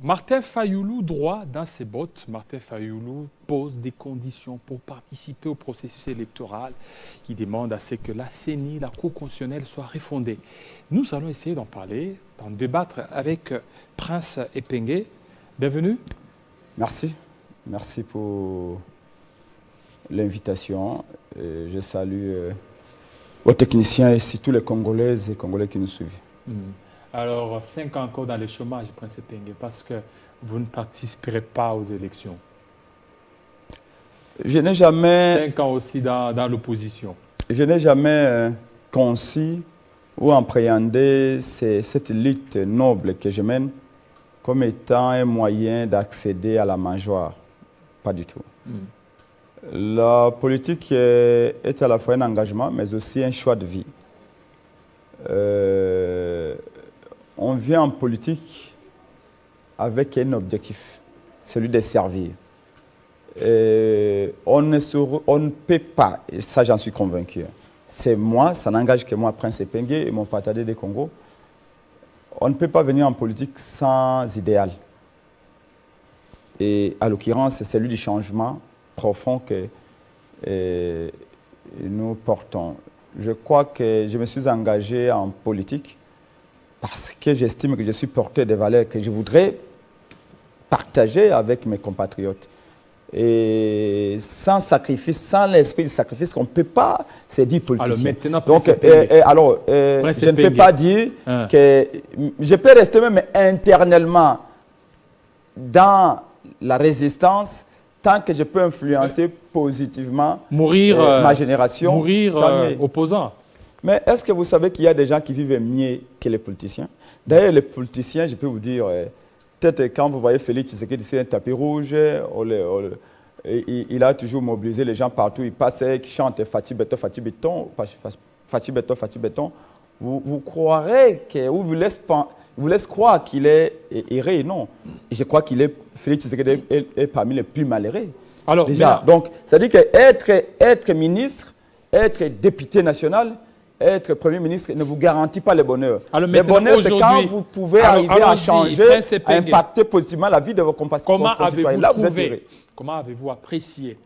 Martin Fayoulou, droit dans ses bottes. Martin Fayoulou pose des conditions pour participer au processus électoral. Il demande à ce que la CENI, la Cour constitutionnelle, soit refondée. Nous allons essayer d'en parler, d'en débattre avec Prince Epengue. Bienvenue. Merci. Merci pour l'invitation. Je salue aux techniciens et surtout les Congolaises et Congolais qui nous suivent. Alors, 5 ans encore dans le chômage, Prince Epengue, parce que vous ne participerez pas aux élections. Je n'ai jamais... 5 ans aussi dans l'opposition. Je n'ai jamais conçu ou appréhendé cette lutte noble que je mène comme étant un moyen d'accéder à la mangeoire. Pas du tout. La politique est à la fois un engagement, mais aussi un choix de vie. On vient en politique avec un objectif, celui de servir. On ne peut pas, et ça j'en suis convaincu, c'est moi, ça n'engage que moi, Prince Epengue et mon patadé des Congo, on ne peut pas venir en politique sans idéal. Et à l'occurrence, c'est celui du changement profond que nous portons. Je crois que je me suis engagé en politique parce que j'estime que je suis porteur de valeurs que je voudrais partager avec mes compatriotes. Et sans sacrifice, sans l'esprit de sacrifice, on ne peut pas se dire politicien. Alors maintenant, donc, je ne peux pas dire que... Je peux rester même internellement dans la résistance tant que je peux influencer positivement ma génération. Mourir opposant. Mais est-ce que vous savez qu'il y a des gens qui vivent mieux que les politiciens? D'ailleurs, les politiciens, je peux vous dire, peut-être quand vous voyez Félix Tshisekedi sur un tapis rouge, il a toujours mobilisé les gens partout. Il passait, il chante Fati Beton, Fati Beton, Fati Beton, Fati Beton. Vous croirez que, ou vous laisse croire qu'il est erré, non. Et je crois qu'il est, Félix Tshisekedi est parmi les plus malheureux. Alors, déjà, donc, ça dit qu'être ministre, être député national, être Premier ministre ne vous garantit pas le bonheur. Le bonheur, c'est quand vous pouvez arriver à changer, à impacter positivement la vie de vos concitoyens. Comment avez-vous apprécié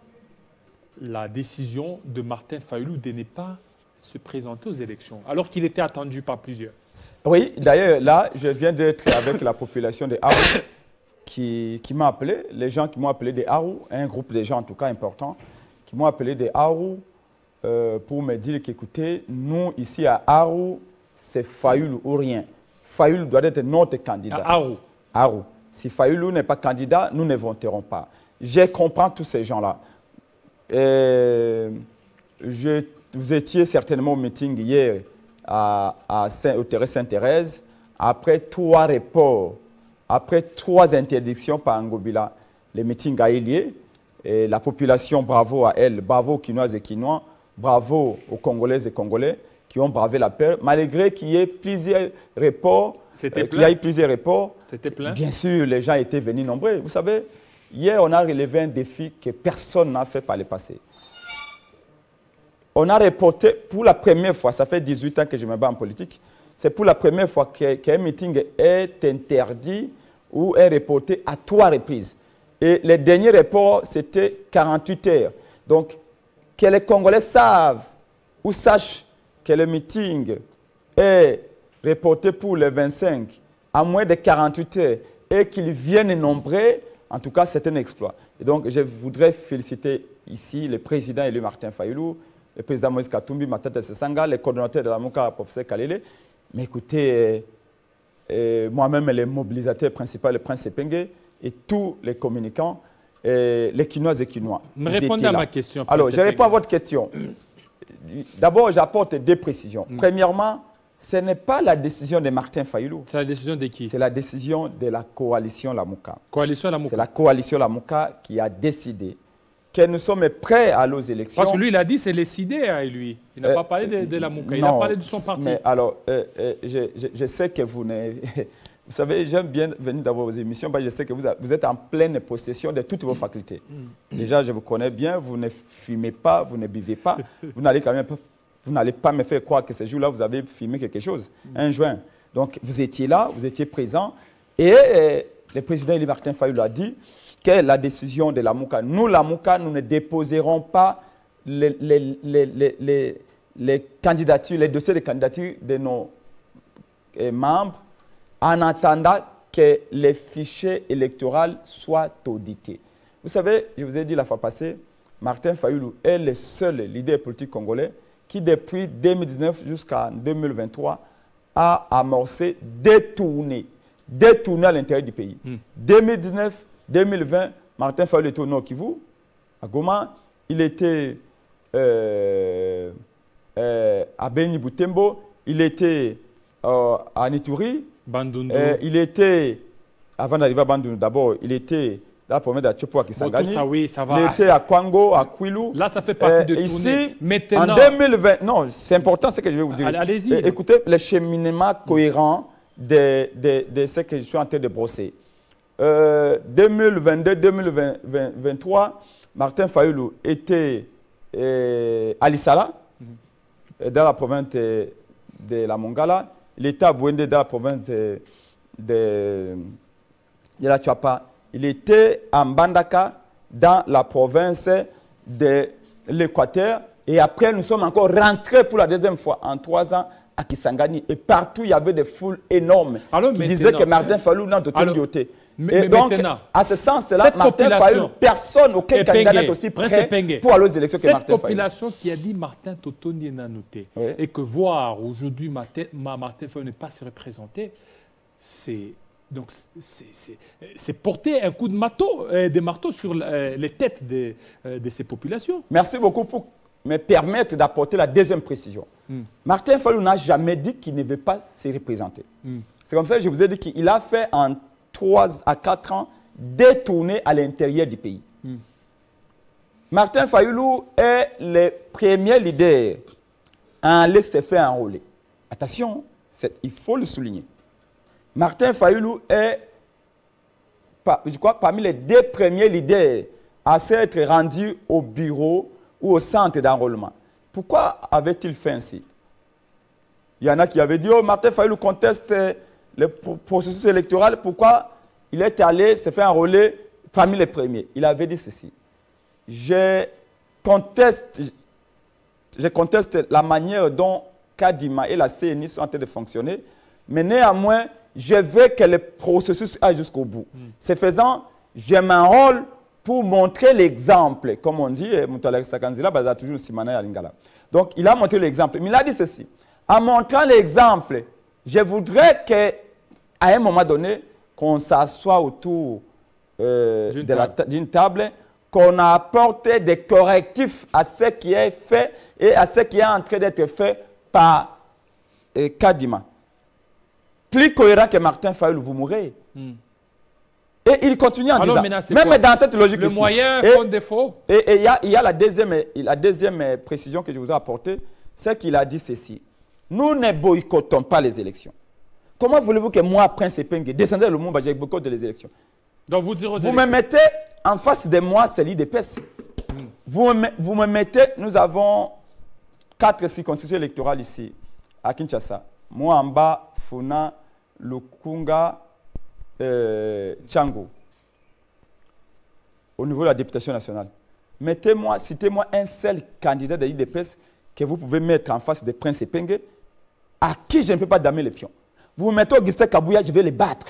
la décision de Martin Fayoulou de ne pas se présenter aux élections, alors qu'il était attendu par plusieurs? Oui, d'ailleurs, là, je viens d'être avec la population de Aru qui m'a appelé, les gens qui m'ont appelé des Aru, un groupe de gens en tout cas important, qui m'ont appelé des Aru, pour me dire qu'écoutez, nous ici à Aru, c'est Fayoulou ou rien. Fayoulou doit être notre candidat. Aru. Si Fayoulou n'est pas candidat, nous ne voterons pas. Je comprends tous ces gens-là. Vous étiez certainement au meeting hier au terrain Sainte-Thérèse. Après 3 reports, après 3 interdictions par Ngobila, le meeting a eu lieu. Et la population, bravo à elle, bravo aux Quinoises et Quinois, bravo aux Congolaises et Congolais qui ont bravé la peur, malgré qu'il y ait plusieurs reports. C'était plein. C'était plein. Bien sûr, les gens étaient venus nombreux. Vous savez, hier, on a relevé un défi que personne n'a fait par le passé. On a reporté pour la première fois, ça fait 18 ans que je me bats en politique, c'est pour la première fois qu'un meeting est interdit ou est reporté à 3 reprises. Et les derniers reports, c'était 48 heures. Donc, que les Congolais savent ou sachent que le meeting est reporté pour le 25 à moins de 48 heures et qu'ils viennent nombreux, en tout cas, c'est un exploit. Et donc, je voudrais féliciter ici le président élu Martin Fayoulou, le président Moïse Katumbi, Matata Sesanga, les coordonnateurs de la MOUCA, professeur Kalele. Mais écoutez, moi-même, le mobilisateur principal, le Prince Epengue, et tous les communicants, les Quinoises et Quinois. Mais répondez à ma question. Alors, je réponds à votre question. D'abord, j'apporte 2 précisions. Premièrement, ce n'est pas la décision de Martin Fayoulou. C'est la décision de qui? C'est la décision de la coalition Lamouka. C'est la coalition Lamouka qui a décidé que nous sommes prêts à aller aux élections. Parce que lui, il a dit que c'est les CIDE, lui. Il n'a pas parlé de Lamouka, il a parlé de son parti. Mais alors, je sais que vous ne... Vous savez, j'aime bien venir dans vos émissions, parce que je sais que vous êtes en pleine possession de toutes vos facultés. Déjà, je vous connais bien, vous ne fumez pas, vous ne buvez pas, vous n'allez pas me faire croire que ce jour-là, vous avez fumé quelque chose, un joint. Donc, vous étiez là, vous étiez présent, et le président Eli Martin Fayulu a dit que la décision de la MOUCA, nous ne déposerons pas les candidatures, les dossiers de candidature de nos membres en attendant que les fichiers électoraux soient audités. Vous savez, je vous ai dit la fois passée, Martin Fayulu est le seul leader politique congolais qui, depuis 2019 jusqu'en 2023, a amorcé détourner à l'intérieur du pays. 2019, 2020, Martin Fayulu était au Nord Kivu, à Goma, il était à Beni Butembo, il était à Nituri, il était, avant d'arriver à Bandundu d'abord, il était dans la province d'Atchopo à Kisangani, oui, ça va. il était à Kwango, à Kwilu. Là, ça fait partie de ici, maintenant, en 2020, non, c'est important ce que je vais vous dire. Allez-y. Écoutez le cheminement cohérent de ce que je suis en train de brosser. 2022-2023, Martin Fayulu était à Lissala, dans la province de la Mongala. Il était à Bouende, dans la province de la Tchapa. Il était à Mbandaka, dans la province de l'Équateur. Et après, nous sommes encore rentrés pour la deuxième fois en 3 ans à Kisangani. Et partout, il y avait des foules énormes qui disaient que Martin Fayulu n'a de dureté. Et donc, à ce sens-là, Martin Fayulu, personne, aucun candidat n'est aussi prêt pour aller aux élections que Martin Fayulu. Cette population qui a dit Martin Totondi n'a noté, et que voir aujourd'hui Martin Fayulu ne pas se représenter, c'est porter un coup de marteau sur les têtes de ces populations. Merci beaucoup pour me permettre d'apporter la deuxième précision. Martin Fayulu n'a jamais dit qu'il ne veut pas se représenter. C'est comme ça que je vous ai dit qu'il a fait en 3 à 4 ans détourner à l'intérieur du pays. Martin Fayulu est le premier leader à aller se faire enrôler. Attention, il faut le souligner. Martin Fayulu est, je crois, parmi les 2 premiers leaders à s'être rendus au bureau ou au centre d'enrôlement. Pourquoi avait-il fait ainsi? Il y en a qui avaient dit, oh, Martin Fayulu conteste le processus électoral, pourquoi il est allé se faire enrôler parmi les premiers? Il avait dit ceci: je conteste la manière dont Kadima et la CNI sont en train de fonctionner, mais néanmoins, je veux que le processus aille jusqu'au bout. Ce faisant, je m'enrôle pour montrer l'exemple. Comme on dit, donc, il a montré l'exemple. Mais il a dit ceci: en montrant l'exemple, je voudrais qu'à un moment donné, qu'on s'assoie autour d'une table, qu'on apporte des correctifs à ce qui est fait et à ce qui est en train d'être fait par Kadima. Plus cohérent que Martin Fayulu, vous mourrez. Et il continue en disant, même dans cette logique le ici, moyen font défaut. Et il y a la deuxième précision que je vous ai apportée, c'est qu'il a dit ceci: nous ne boycottons pas les élections. Comment voulez-vous que moi, Prince Epenge, descendez le monde, je boycotte les élections? Donc vous direz aux élections. Me mettez en face de moi, c'est l'IDPS. Vous me mettez, nous avons 4 circonscriptions électorales ici, à Kinshasa. Moamba, Funa, Lukunga, Tchango. Au niveau de la députation nationale. Citez-moi un seul candidat de l'IDPS que vous pouvez mettre en face de Prince Epenge, à qui je ne peux pas damer les pions. Vous me mettez Augustin Kabouya, je vais les battre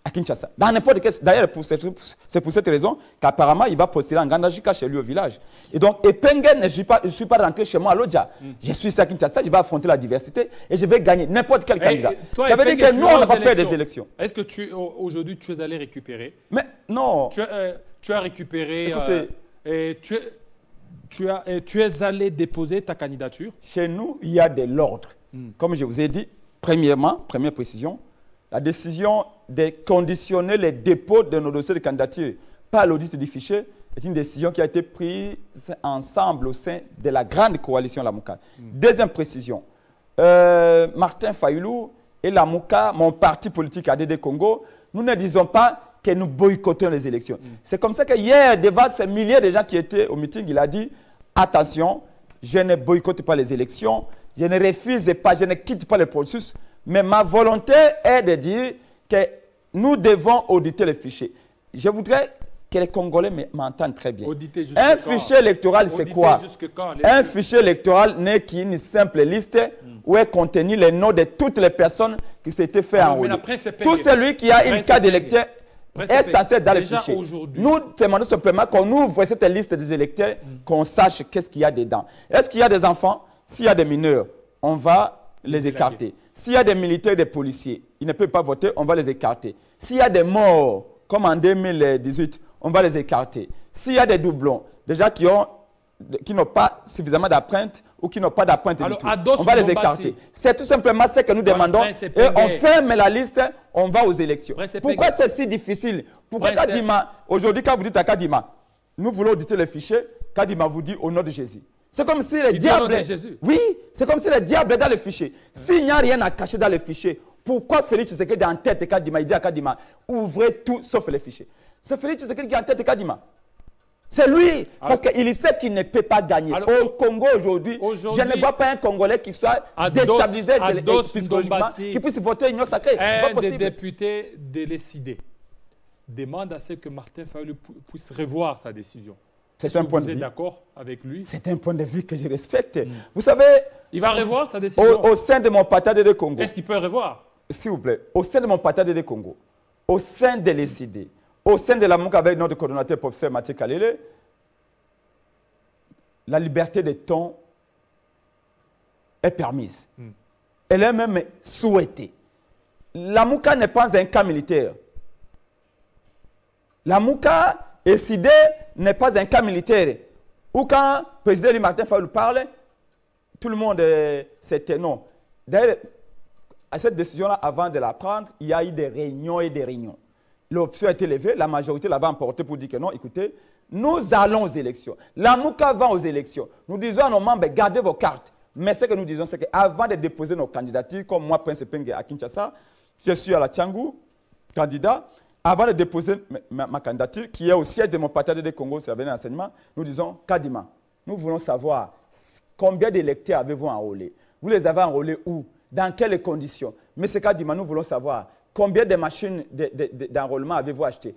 à Kinshasa. Dans n'importe quel. D'ailleurs, c'est pour cette raison qu'apparemment, il va postuler en Gandajika chez lui au village. Et donc, Epenge, je ne suis pas rentré chez moi à Lodja. Je suis ici à Kinshasa, je vais affronter la diversité et je vais gagner n'importe quel candidat. Ça veut dire que nous, on n'a pas peur des élections. Est-ce que aujourd'hui, tu es allé récupérer? Mais non. Tu as récupéré. Écoutez, tu es allé déposer ta candidature? Chez nous, il y a de l'ordre. Comme je vous ai dit, premièrement, première précision, la décision de conditionner les dépôts de nos dossiers de candidature par l'audit du fichier est une décision qui a été prise ensemble au sein de la grande coalition La Mouka. Deuxième précision, Martin Fayulu et La Mouka, mon parti politique ADD Congo, nous ne disons pas que nous boycottons les élections. C'est comme ça que hier, devant ces milliers de gens qui étaient au meeting, il a dit « Attention, je ne boycotte pas les élections, je ne refuse pas, je ne quitte pas le processus, mais ma volonté est de dire que nous devons auditer les fichiers. Je voudrais que les Congolais m'entendent très bien. Un fichier électoral, c'est quoi? Un fichier électoral n'est qu'une simple liste où est contenu les noms de toutes les personnes qui s'étaient fait enrôler. Tout celui qui a une carte d'électeur est censé être dans le fichier. Nous demandons simplement qu'on ouvre cette liste des électeurs, qu'on sache qu'est-ce qu'il y a dedans. Est-ce qu'il y a des enfants? S'il y a des mineurs, on va les écarter. S'il y a des militaires et des policiers, ils ne peuvent pas voter, on va les écarter. S'il y a des morts, comme en 2018, on va les écarter. S'il y a des doublons, des gens qui n'ont pas suffisamment d'appreintes ou qui n'ont pas d'appreintes du tout, on va les écarter. C'est tout simplement ce que nous demandons. Et on ferme la liste, on va aux élections. Pourquoi c'est si difficile? Pourquoi Kadima, aujourd'hui quand vous dites à Kadima, nous voulons auditer les fichiers, Kadima vous dit au nom de Jésus. C'est comme si le diable... Oui, c'est comme si le diable est dans le fichier. S'il n'y a rien à cacher dans le fichier, pourquoi Félix Tshisekedi en tête de Kadima, il dit à Kadima, ouvrez tout sauf les fichiers? C'est Félix Tshisekedi qui est en tête de Kadima. C'est lui, parce qu'il sait qu'il ne peut pas gagner. Alors, au Congo aujourd'hui, je ne vois pas un Congolais qui soit déstabilisé psychologiquement, qui puisse voter union sacrée. Un des députés de l'ECD demande à ce que Martin Fayulu puisse revoir sa décision. C'est un point de vue. Vous êtes d'accord avec lui? C'est un point de vue que je respecte. Vous savez... Il va revoir sa décision? Au sein de mon parti de Congo. Est-ce qu'il peut revoir? S'il vous plaît. Au sein de mon parti de Congo, au sein de l'ECD, au sein de la MOUC avec notre coordonnateur professeur Mathieu Kalele, la liberté de ton est permise. Elle est même souhaitée. La MOUCA n'est pas un cas militaire. La MOUCA ECD n'est pas un cas militaire. Ou quand le président Martin Fayulu parle, tout le monde c'était non. D'ailleurs, à cette décision-là, avant de la prendre, il y a eu des réunions et des réunions. L'option a été levée, la majorité l'avait emportée pour dire que non, écoutez, nous allons aux élections. La MOUCA va aux élections. Nous disons à nos membres, gardez vos cartes. Mais ce que nous disons, c'est qu'avant de déposer nos candidatures, comme moi, Prince Penge à Kinshasa, je suis à la Tchangou, candidat. Avant de déposer ma candidature, qui est au siège de mon parti de Congo, c'est l'avenir enseignement, nous disons, Kadima, nous voulons savoir combien d'électeurs avez-vous enrôlés? Vous les avez enrôlés où? Dans quelles conditions? Mais c'est Kadima, nous voulons savoir combien de machines d'enrôlement avez-vous achetées?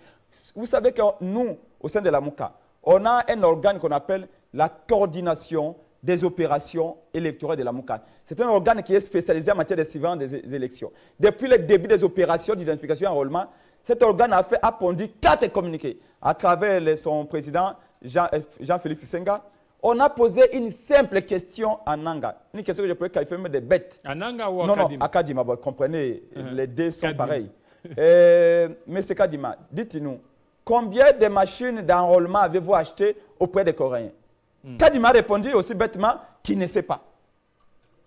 Vous savez que nous, au sein de la MOUCA, on a un organe qu'on appelle la coordination des opérations électorales de la MOUCA. C'est un organe qui est spécialisé en matière de surveillance des élections. Depuis le début des opérations d'identification et enrôlement, cet organe a pondu 4 communiqués à travers son président Jean-Félix Senga. On a posé une simple question en Nanga. Une question que je pourrais qualifier même de bête. En Nanga ou à Kadima? Non, à Kadima, vous comprenez, les deux sont pareils. Mais c'est Kadima, dites-nous, combien de machines d'enrôlement avez-vous achetées auprès des Coréens? Kadima a répondu aussi bêtement qu'il ne sait pas.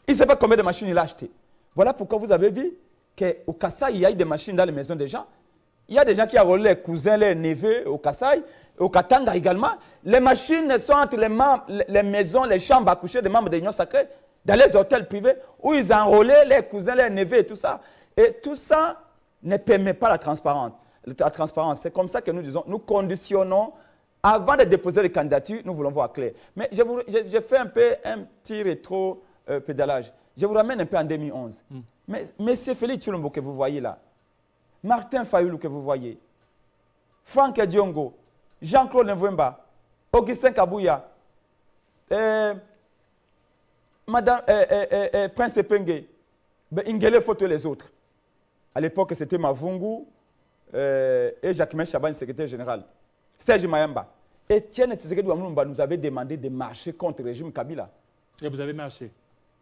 Il ne sait pas combien de machines il a achetées. Voilà pourquoi vous avez vu qu'au Kasaï, il y a eu des machines dans les maisons des gens. Il y a des gens qui ont enrôlé les cousins, les neveux au Kasaï, au Katanga également. Les machines sont entre les maisons, les chambres à coucher des membres de l'Union sacrée, dans les hôtels privés, où ils ont enrôlé les cousins, les neveux et tout ça. Et tout ça ne permet pas la transparence. C'est comme ça que nous disons, nous conditionnons, avant de déposer les candidatures, nous voulons voir clair. Mais je fais un petit rétro-pédalage. Je vous ramène un peu en 2011. Mais M. Félix Tshilombo que vous voyez là, Martin Fayulu que vous voyez, Franck Diongo, Jean-Claude Mvwemba, Augustin Kabouya, Prince Penge, Ingele Foto et les autres. À l'époque, c'était Mavungu et Jacquemin Chaban, secrétaire général. Serge Mayamba. Etienne Tshisekedi Wamulumba nous avait demandé de marcher contre le régime Kabila. Et vous avez marché?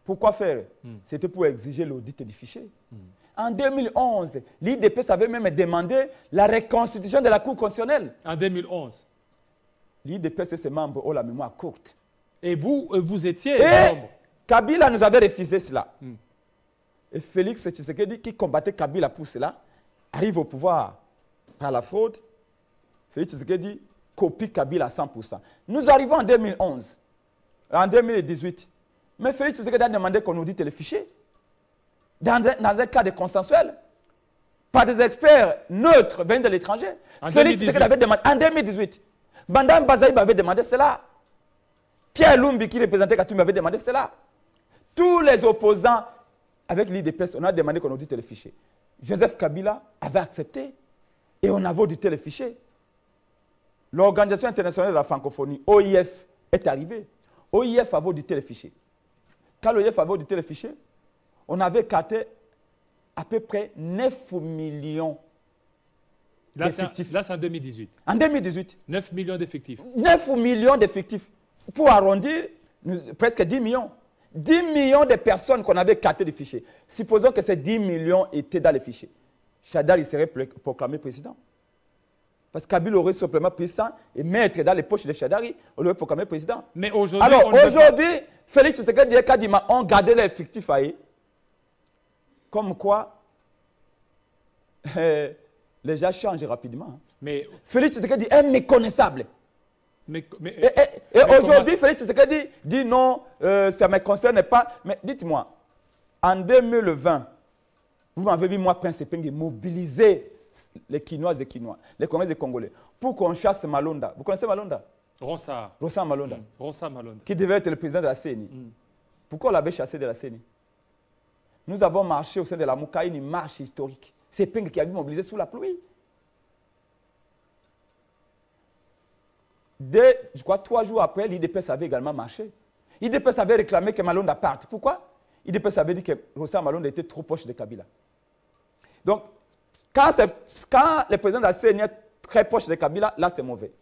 Pourquoi faire? C'était pour exiger l'audit du fichier. En 2011, l'IDPS avait même demandé la reconstitution de la Cour constitutionnelle. En 2011? L'IDPS et ses membres ont la mémoire courte. Et vous étiez membre? Kabila nous avait refusé cela. Et Félix Tshisekedi, qui combattait Kabila pour cela, arrive au pouvoir par la fraude. Félix Tshisekedi copie Kabila à 100%. Nous arrivons en 2011, en 2018. Mais Félix Tshisekedi a demandé qu'on audite les fichiers. Dans un cadre consensuel, par des experts neutres venant de l'étranger. Félix Tshisekedi avait demandé, en 2018, Bandam Bazaïb avait demandé cela. Pierre Lumbi, qui représentait Katoum, avait demandé cela. Tous les opposants, avec l'IDPS, on a demandé qu'on audite les fichiers. Joseph Kabila avait accepté et on avait audité les fichiers. L'Organisation internationale de la francophonie, OIF, est arrivée. OIF avait audité les fichiers. Quand l'OIF avait audité les fichiers, on avait capté à peu près 9 millions d'effectifs. Là, c'est en 2018. En 2018. 9 millions d'effectifs. 9 millions d'effectifs. Pour arrondir, presque 10 millions. 10 millions de personnes qu'on avait captées des fichiers. Supposons que ces 10 millions étaient dans les fichiers. Chadar, il serait proclamé président. Parce que Kabila aurait simplement pris ça et mettre dans les poches de Chadari, on l'aurait proclamé président. Mais aujourd'hui, alors aujourd'hui, Félix Tshisekedi et Kadima ont gardé l'effectif à eux. Comme quoi, les gens changent rapidement. Mais Félix Tshisekedi est méconnaissable. Mais aujourd'hui, Félix Tshisekedi dit non, ça ne me concerne pas. Mais dites-moi, en 2020, vous m'avez vu, moi, Prince Epenge, mobiliser les Quinoises et Quinois, les Congolais et Congolais, pour qu'on chasse Malonda. Vous connaissez Malonda? Ronsa Malonda. Ronsa Malonda. Qui devait être le président de la CENI. Pourquoi on l'avait chassé de la CENI? Nous avons marché au sein de la Mouka, une marche historique. C'est Penge qui a dû mobiliser sous la pluie. Je crois, 3 jours après, l'IDPS avait également marché. L'IDPS avait réclamé que Malonda parte. Pourquoi? L'IDPS avait dit que Rosa Malonda était trop proche de Kabila. Donc, quand le président de la CENI est très proche de Kabila, là c'est mauvais.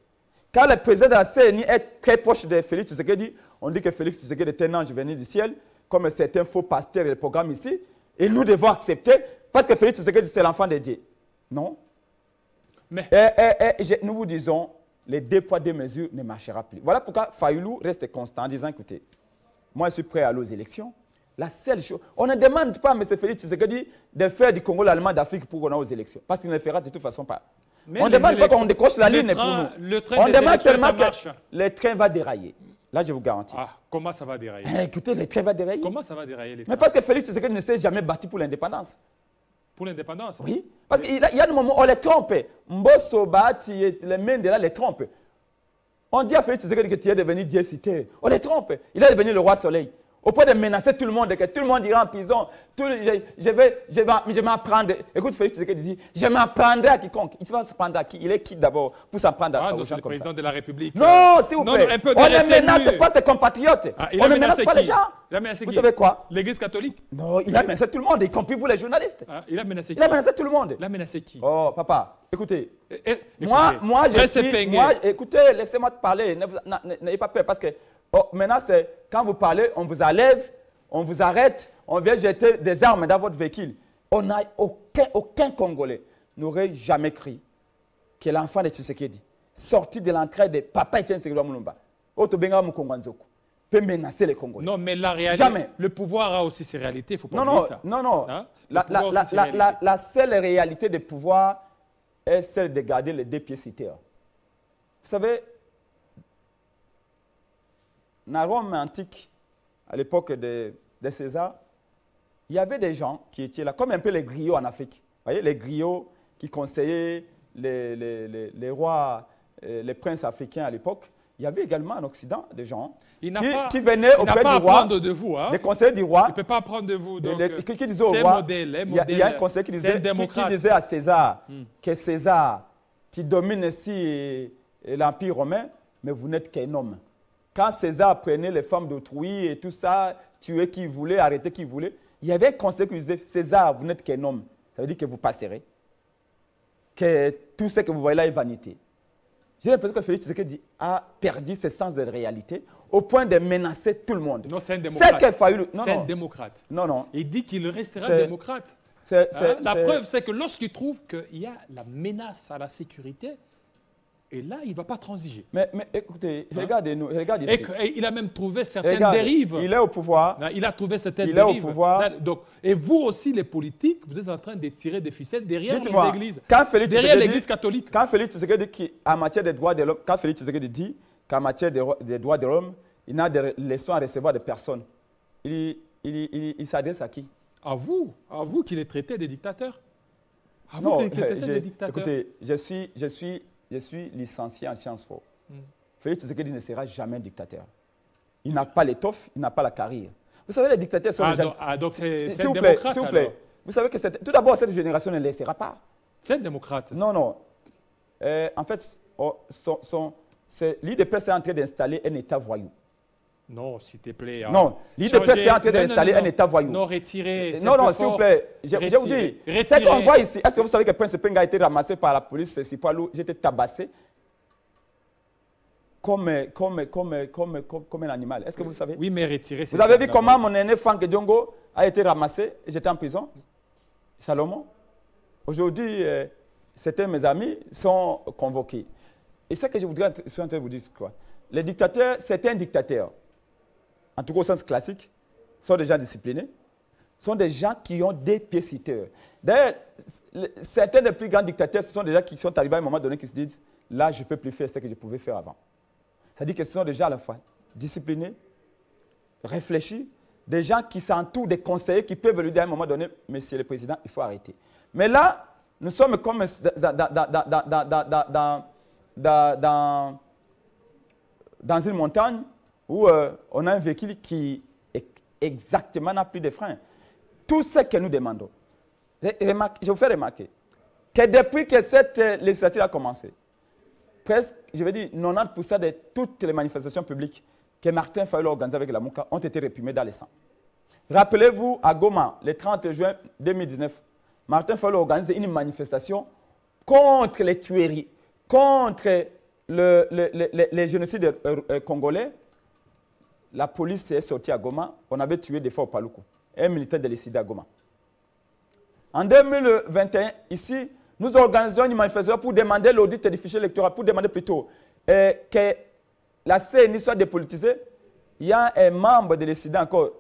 Quand le président de la CENI est très proche de Félix Tshisekedi, on dit que Félix Tshisekedi est un ange venu du ciel, comme certains faux pasteurs et le programme ici, et nous devons accepter, parce que Félix Tshisekedi c'est l'enfant de Dieu. Non. Mais nous vous disons, les 2 poids 2 mesures ne marchera plus. Voilà pourquoi Fayoulou reste constant en disant, écoutez, moi je suis prêt à aller aux élections. La seule chose, on ne demande pas à M. Félix Tshisekedi de faire du Congo l'allemand d'Afrique pour qu'on aille aux élections. Parce qu'il ne le fera de toute façon pas. Mais on ne demande pas qu'on décroche la ligne pour nous. On demande seulement que le train va dérailler. Là, je vous garantis. Ah, comment ça va dérailler? Écoutez, le train va dérailler. Comment ça va dérailler? Mais parce que Félix Tshisekedi ne s'est jamais battu pour l'indépendance. Pour l'indépendance? Oui. Parce qu'il y a des moments où on les trompe. Mbosso, Bati, les Mendela les trompe. On dit à Félix Tshisekedi que tu es devenu Dieu cité. On les trompe. Il est devenu le roi soleil. Au point de menacer tout le monde, que tout le monde ira en prison. Je vais m'apprendre. Écoute, Félix Tshisekedi dit, je m'apprendrai à quiconque. Il va se prendre à qui? Il est qui d'abord pour s'en prendre à aux gens comme ça? Le président de la République. Non, s'il vous plaît. On ne menace pas ses compatriotes. On ne menace pas les gens. Vous savez quoi? L'Église catholique? Non, il a menacé tout le monde, y compris vous les journalistes. Il a menacé qui? Il a menacé tout le monde. Il a menacé qui? Oh, papa, écoutez. Moi, je suis... écoutez, laissez-moi te parler. N'ayez pas peur parce que maintenant, c'est quand vous parlez, on vous enlève, on vous arrête, on vient jeter des armes dans votre véhicule. On n'a aucun Congolais n'aurait jamais cru que l'enfant de Tshisekedi, sorti de l'entraide de Papa Etienne Tshisekedi Mulumba, Otobenga Mukongwanzoko, peut menacer les Congolais. Non, mais la réalité, jamais. Le pouvoir a aussi ses réalités, il ne faut pas oublier ça. Non. Hein? La seule réalité du pouvoir est celle de garder les 2 pieds sur terre. Vous savez, dans Rome antique, à l'époque de César, il y avait des gens qui étaient là, comme un peu les griots en Afrique. Vous voyez, les griots qui conseillaient les rois, les princes africains à l'époque. Il y avait également en Occident des gens qui venaient auprès du roi, de vous, hein? des conseillers du roi. Il ne peut pas apprendre de vous. Qui disaient au roi, il y a un conseiller qui disait à César que César, tu domines ici l'Empire romain, mais vous n'êtes qu'un homme. Quand César prenait les femmes d'autrui et tout ça, tuait qui voulait, arrêtait qui voulait, il y avait un conseiller qui disait, César, vous n'êtes qu'un homme. Ça veut dire que vous passerez. Que tout ce que vous voyez là est vanité. J'ai l'impression que Félix Tshisekedi a perdu ses sens de réalité au point de menacer tout le monde. Non, c'est un démocrate. C'est un démocrate. Non. Il dit qu'il restera démocrate. La preuve, c'est que lorsqu'il trouve qu'il y a la menace à la sécurité, et là, il ne va pas transiger. Mais écoutez, regardez-nous, regardez ici. Et il a même trouvé certaines dérives. Il est au pouvoir. Il a trouvé certaines dérives. Il est au pouvoir. Donc, et vous aussi, les politiques, vous êtes en train de tirer des ficelles derrière les églises. Derrière l'église catholique. Quand Félix Tshisekedi dit qu'en matière des droits de l'homme, quand Félix Tshisekedi dit qu'en matière des droits de l'homme, il n'a des leçons à recevoir de personne, il s'adresse à qui? À vous qui les traitez des dictateurs. À vous non, qui les traitez des dictateurs. Écoutez, je suis licencié en Sciences Po. Félix Tshisekedi ne sera jamais un dictateur. Il n'a pas l'étoffe, il n'a pas la carrière. Vous savez, les dictateurs sont les gens... donc c'est un démocrate, s'il vous plaît. Vous savez que tout d'abord, cette génération ne laissera pas. C'est un démocrate. Non, non. En fait, l'IDPS est en train d'installer un État voyou. Non, s'il te plaît. Non, l'IDPS est en train d'installer un État voyou. Non, retirez. Non, non, s'il vous plaît. Je vous dis, ce qu'on voit ici, est-ce que vous savez que Prince Penga a été ramassé par la police Sipalou, j'ai été tabassé comme un animal. Est-ce que vous le savez? Oui, mais retirez. Vous avez vu comment mon aîné Franck Diongo a été ramassé et j'étais en prison? Salomon. Aujourd'hui, certains de mes amis sont convoqués. Et ce que je voudrais vous dire, c'est quoi? Les dictateurs, certains dictateurs, en tout cas au sens classique, sont des gens disciplinés, sont des gens qui ont des pieds-citeurs. D'ailleurs, certains des plus grands dictateurs, ce sont des gens qui sont arrivés à un moment donné qui se disent, là, je ne peux plus faire ce que je pouvais faire avant. C'est-à-dire que ce sont des gens à la fois disciplinés, réfléchis, des gens qui s'entourent des conseillers qui peuvent lui dire à un moment donné, Monsieur le Président, il faut arrêter. Mais là, nous sommes comme dans une montagne où on a un véhicule qui exactement n'a plus de freins. Tout ce que nous demandons, je vous fais remarquer que depuis que cette législature a commencé, presque, je vais dire, 90% de toutes les manifestations publiques que Martin Fayulu a organisées avec la Mouka ont été réprimées dans les sangs. Rappelez-vous, à Goma, le 30 juin 2019, Martin Fayulu a organisé une manifestation contre les tueries, contre les génocides congolais. La police est sortie à Goma. On avait tué des fois au Paluku. Un militaire de l'ICD à Goma. En 2021, ici, nous organisons une manifestation pour demander l'audit du fichier électoral, pour demander plutôt que la CNI soit dépolitisée. Il y a un membre de l'ICD encore,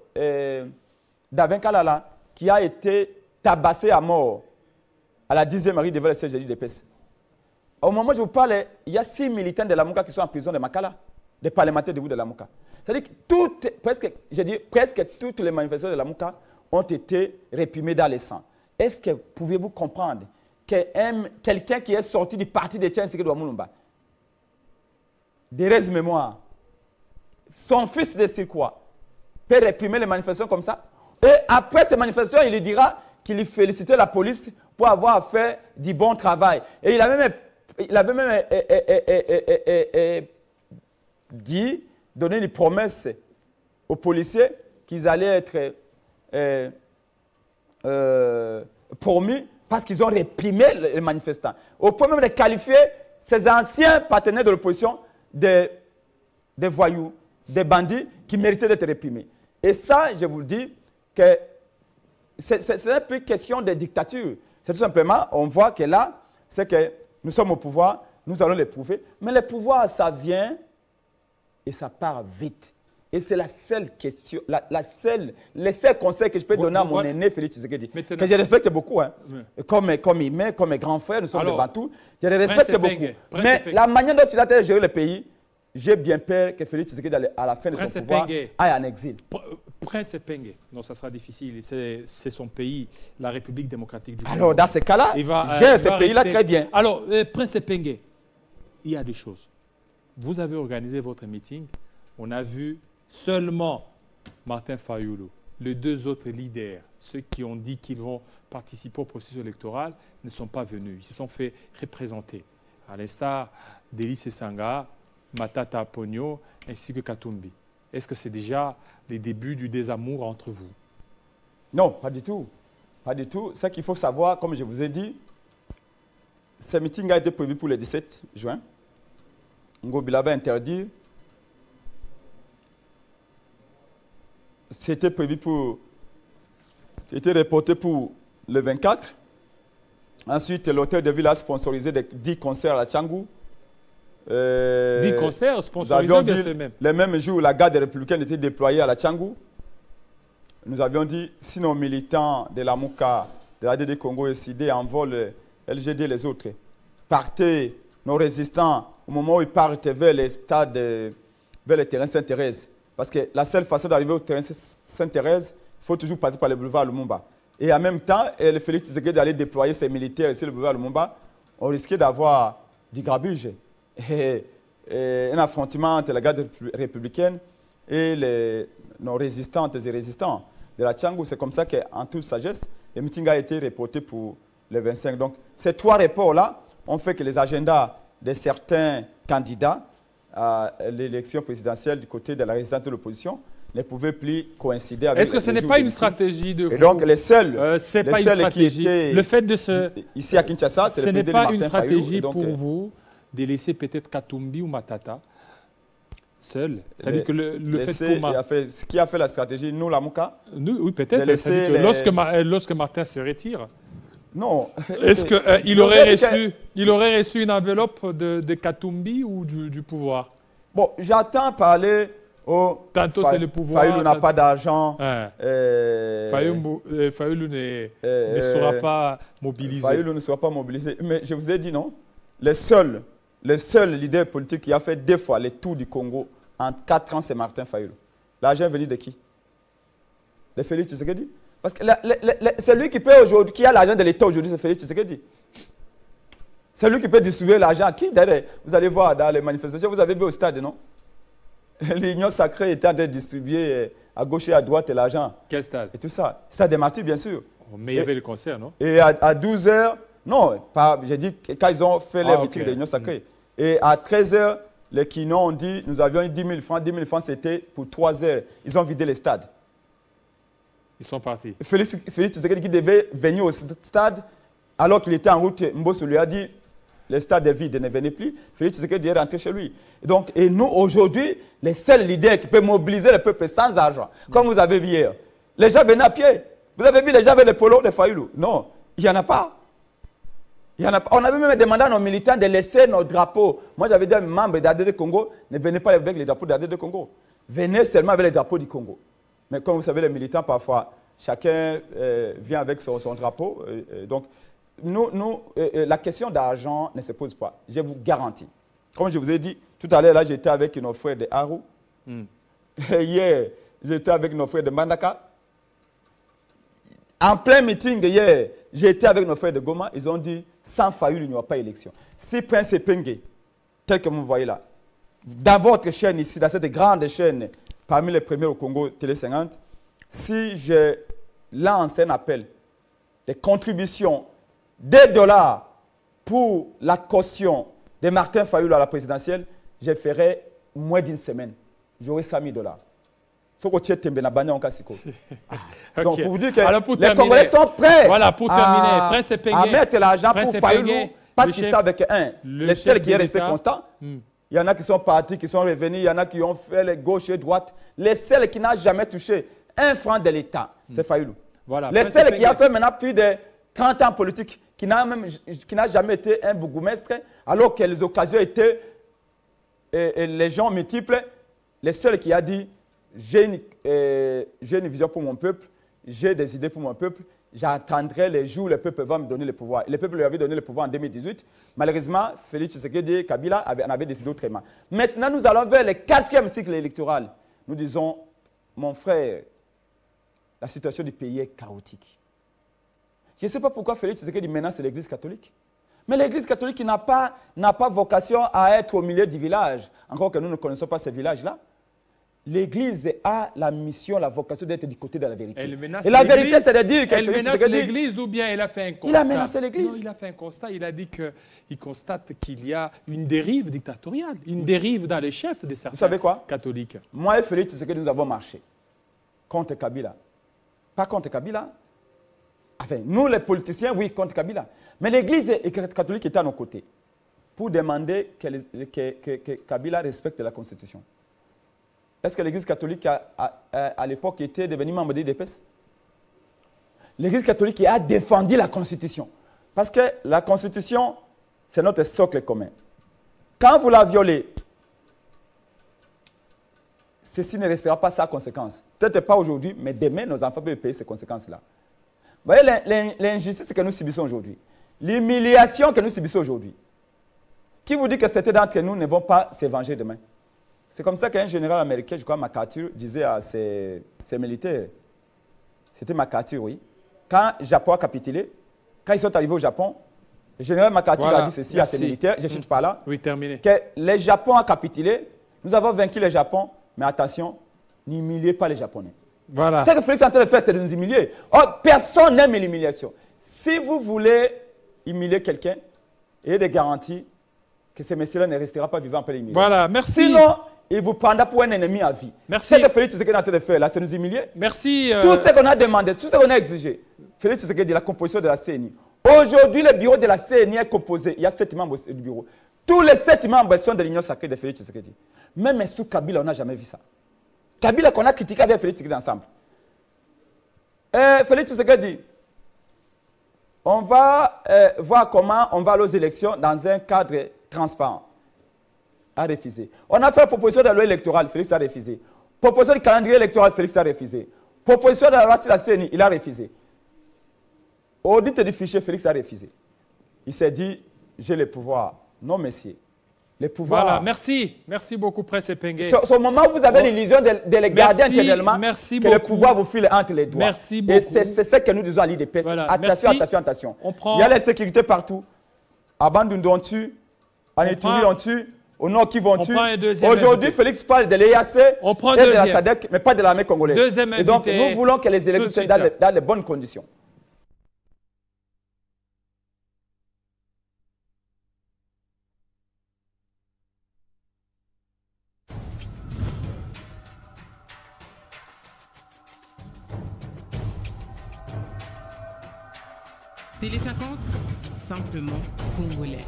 Davin Kalala, qui a été tabassé à mort à la 10e rue devant le siège de l'IDPS. Au moment où je vous parle, il y a 6 militants de la Mouka qui sont en prison de Makala, des parlementaires debout de la Mouka. C'est-à-dire que presque toutes les manifestations de la Mouka ont été réprimées dans les sangs. Est-ce que pouvez-vous comprendre que quelqu'un qui est sorti du parti de Tiens Sekedi Mulumba, Thérèse Mémoire, son fils de Sirkwa, peut réprimer les manifestations comme ça? Et après ces manifestations, il lui dira qu'il félicitait la police pour avoir fait du bon travail. Et il avait même dit, donné une promesse aux policiers qu'ils allaient être promis parce qu'ils ont réprimé les manifestants. Au point même de qualifier ces anciens partenaires de l'opposition des voyous, des bandits qui méritaient d'être réprimés. Et ça, je vous le dis, que ce n'est plus question de dictature. C'est tout simplement, on voit que là, c'est que nous sommes au pouvoir, nous allons les prouver. Mais le pouvoir, ça vient et ça part vite. Et c'est la seule question, le seul conseil que je peux donner à mon aîné Félix Tshisekedi, que je respecte beaucoup, hein, comme mes grands frères, nous sommes des Bantous, je les respecte beaucoup. Mais la manière dont il a géré le pays, j'ai bien peur que Félix Tshisekedi, à la fin de son pouvoir, aille en exil. Prince Pengue, non, ça sera difficile. C'est son pays, la République démocratique du Congo. Alors, dans ce cas-là, gère ce pays-là très bien. Alors, Prince Pengue, il y a des choses. Vous avez organisé votre meeting, on a vu seulement Martin Fayulu, les deux autres leaders, ceux qui ont dit qu'ils vont participer au processus électoral, ne sont pas venus. Ils se sont fait représenter. À l'instar d'Élise Sanga, Matata Pogno ainsi que Katumbi. Est-ce que c'est déjà les débuts du désamour entre vous? Non, pas du tout. Pas du tout. Ce qu'il faut savoir, comme je vous ai dit, ce meeting a été prévu pour le 17 juin. Ngobi l'avait interdit. C'était prévu pour... C'était reporté pour le 24. Ensuite, l'hôtel de ville a sponsorisé 10 concerts à Tchangou. 10 concerts sponsorisés bien ces mêmes. Le même jour, la garde républicaine était déployée à la Tchangou. Nous avions dit, si nos militants de la Mouka, de la DD Congo et SID envolent LGD et les autres, partez, nos résistants, au moment où ils partent vers les stades, vers le terrain Sainte-Thérèse. Parce que la seule façon d'arriver au terrain Sainte-Thérèse, il faut toujours passer par le boulevard Lumumba. Et en même temps, le Félix Tshisekedi d'aller déployer ses militaires ici le boulevard Lumumba, on risquait d'avoir du grabuge. Et un affrontement entre la garde républicaine et nos résistantes et résistants de la Tchangou. C'est comme ça qu'en toute sagesse, le meeting a été reporté pour le 25. Donc, ces 3 reports-là ont fait que les agendas de certains candidats à l'élection présidentielle du côté de la résistance de l'opposition ne pouvaient plus coïncider avec. Est-ce que ce n'est pas une stratégie de vous? Et donc, les seuls, c'est pas une stratégie. qui étaient le fait de se... ici à Kinshasa, c'est le président Martin Fayulu. Ce n'est pas une stratégie pour vous de laisser peut-être Katumbi ou Matata seul. C'est-à-dire que le fait pour ce qui a fait la stratégie, nous, la Mouka. Oui, peut-être. Lorsque Martin se retire. Non. Est-ce qu'il aurait reçu une enveloppe de Katumbi ou du pouvoir? Bon, j'attends parler au... Tantôt c'est le pouvoir. Fayulu n'a pas d'argent. Fayulu ne sera pas mobilisé. Fayulu ne sera pas mobilisé. Mais je vous ai dit non. Le seul leader politique qui a fait 2 fois le tour du Congo en 4 ans, c'est Martin Fayulu. L'argent est venu de qui? De Félix Tshisekedi. Parce que c'est lui qui paie aujourd'hui, qui a l'argent de l'État aujourd'hui, c'est Félix Tshisekedi. C'est lui qui peut distribuer l'argent. Qui d'ailleurs, vous allez voir dans les manifestations, vous avez vu au stade, non? L'Union sacrée était en train de distribuer à gauche et à droite l'argent. Quel stade? Et tout ça. Stade des Martyrs, bien sûr. Mais il y avait le concert, non? Et à 12 h, non, j'ai dit quand ils ont fait leur meeting de l'Union sacrée. Et à 13 h, les Kinon ont dit, nous avions eu 10 000 francs. 10 000 francs, c'était pour 3 heures. Ils ont vidé les stades. Ils sont partis. Félix Tshisekedi qui devait venir au stade, alors qu'il était en route, Mbosso lui a dit, le stade est vide, ne venez plus. Félix Tshisekedi est rentré chez lui. Et nous, aujourd'hui, les seuls leaders qui peuvent mobiliser le peuple sans argent, comme vous avez vu hier, les gens venaient à pied. Vous avez vu les gens avec les polos de Fayulu? Non, il n'y en a pas. On avait même demandé à nos militants de laisser nos drapeaux. Moi, j'avais dit à mes membres d'ADD Congo, ne venez pas avec les drapeaux d'ADD Congo. Venez seulement avec les drapeaux du Congo. Mais comme vous savez, les militants, parfois, chacun vient avec son drapeau. Donc, la question d'argent ne se pose pas. Je vous garantis. Comme je vous ai dit, tout à l'heure, là, j'étais avec nos frères de Aru. Hier, j'étais avec nos frères de Mandaka. En plein meeting hier, j'étais avec nos frères de Goma. Ils ont dit, sans Fayulu, il n'y aura pas d'élection. Si Prince Epengue, tel que vous voyez là, dans votre chaîne ici, dans cette grande chaîne, parmi les premiers au Congo, Télé 50, si je lance un appel de contribution $2 pour la caution de Martin Fayulu à la présidentielle, je ferai moins d'une semaine. J'aurai $100 000. Donc, pour vous dire que les Congolais sont prêts à mettre l'argent pour Fayulu parce qu'ils savent que, le seul qui est resté constant, il y en a qui sont partis, qui sont revenus, il y en a qui ont fait les gauches et droites. Les seuls qui n'ont jamais touché un franc de l'État, c'est Fayulu. Voilà, les seuls qui a fait maintenant plus de 30 ans politique, qui n'a jamais été un bourgmestre, alors que les occasions étaient les gens multiples, les seuls qui a dit j'ai une vision pour mon peuple, j'ai des idées pour mon peuple, j'attendrai les jours où le peuple va me donner le pouvoir. Et le peuple lui avait donné le pouvoir en 2018. Malheureusement, Félix Tshisekedi et Kabila en avaient décidé autrement. Maintenant, nous allons vers le 4e cycle électoral. Nous disons, mon frère, la situation du pays est chaotique. Je ne sais pas pourquoi Félix Tshisekedi menace l'Église catholique. Mais l'Église catholique n'a pas vocation à être au milieu du village. Encore que nous ne connaissons pas ces villages-là. L'Église a la mission, la vocation d'être du côté de la vérité. Et la vérité, c'est de dire qu'elle menace l'Église ou bien elle a fait un constat? Il a menacé l'Église. Non, il a fait un constat. Il a dit qu'il constate qu'il y a une dérive dictatoriale, une dérive dans les chefs de certains catholiques. Moi et Félix, c'est que nous avons marché contre Kabila. Pas contre Kabila. Enfin, nous les politiciens, oui, contre Kabila. Mais l'Église catholique était à nos côtés pour demander que Kabila respecte la Constitution. Est-ce que l'Église catholique, à l'époque, était devenue membre de l'IDPS? L'Église catholique a défendu la Constitution. Parce que la Constitution, c'est notre socle commun. Quand vous la violez, ceci ne restera pas sans conséquence. Peut-être pas aujourd'hui, mais demain, nos enfants peuvent payer ces conséquences-là. Vous voyez l'injustice que nous subissons aujourd'hui, l'humiliation que nous subissons aujourd'hui. Qui vous dit que certains d'entre nous ne vont pas se venger demain? C'est comme ça qu'un général américain, je crois, MacArthur, disait à ses militaires, c'était MacArthur, oui, quand le Japon a capitulé, quand ils sont arrivés au Japon, le général MacArthur a dit ceci à ses militaires, je ne suis pas là, que le Japon a capitulé, nous avons vaincu le Japon, mais attention, n'humiliez pas les Japonais. Voilà. Ce que Félix est en train de faire, c'est de nous humilier. Or, personne n'aime l'humiliation. Si vous voulez humilier quelqu'un, il y a des garanties que ce monsieur-là ne restera pas vivant après l'humiliation. Voilà, merci. Sinon, il vous prendra pour un ennemi à vie. Merci. Ce que Félix Tshisekedi est en train de faire, là, c'est nous humilier. Merci. Tout ce qu'on a demandé, tout ce qu'on a exigé, Félix Tshisekedi, la composition de la CENI. Aujourd'hui, le bureau de la CENI est composé. Il y a 7 membres du bureau. Tous les 7 membres sont de l'Union sacrée de Félix Tshisekedi. Même sous Kabila, on n'a jamais vu ça. Kabila qu'on a critiqué avec Félix Tshisekedi ensemble. Félix Tshisekedi, on va voir comment on va aller aux élections dans un cadre transparent. A refusé. On a fait la proposition de la loi électorale, Félix a refusé. Proposition du calendrier électoral, Félix a refusé. Proposition de la loi sur la CENI, il a refusé. Audit du fichier, Félix a refusé. Il s'est dit, j'ai le pouvoir. Non, messieurs. Le pouvoir. Voilà, merci. Merci beaucoup, Presse Epenge. Au moment où vous avez l'illusion de les garder intérieurement, que le pouvoir vous file entre les doigts. Merci beaucoup. Et c'est ce que nous disons à l'IDPS. Voilà, attention, merci. attention. On Il y a la sécurité partout. À Bandundu, on tue. En Ituri, on tue. Au Nord, qui vont tuer. Aujourd'hui, Félix parle de l'EAC et de la SADC, mais pas de l'armée congolaise. Deuxième et donc, nous voulons que les élections soient dans de bonnes conditions. Télé 50, simplement congolais.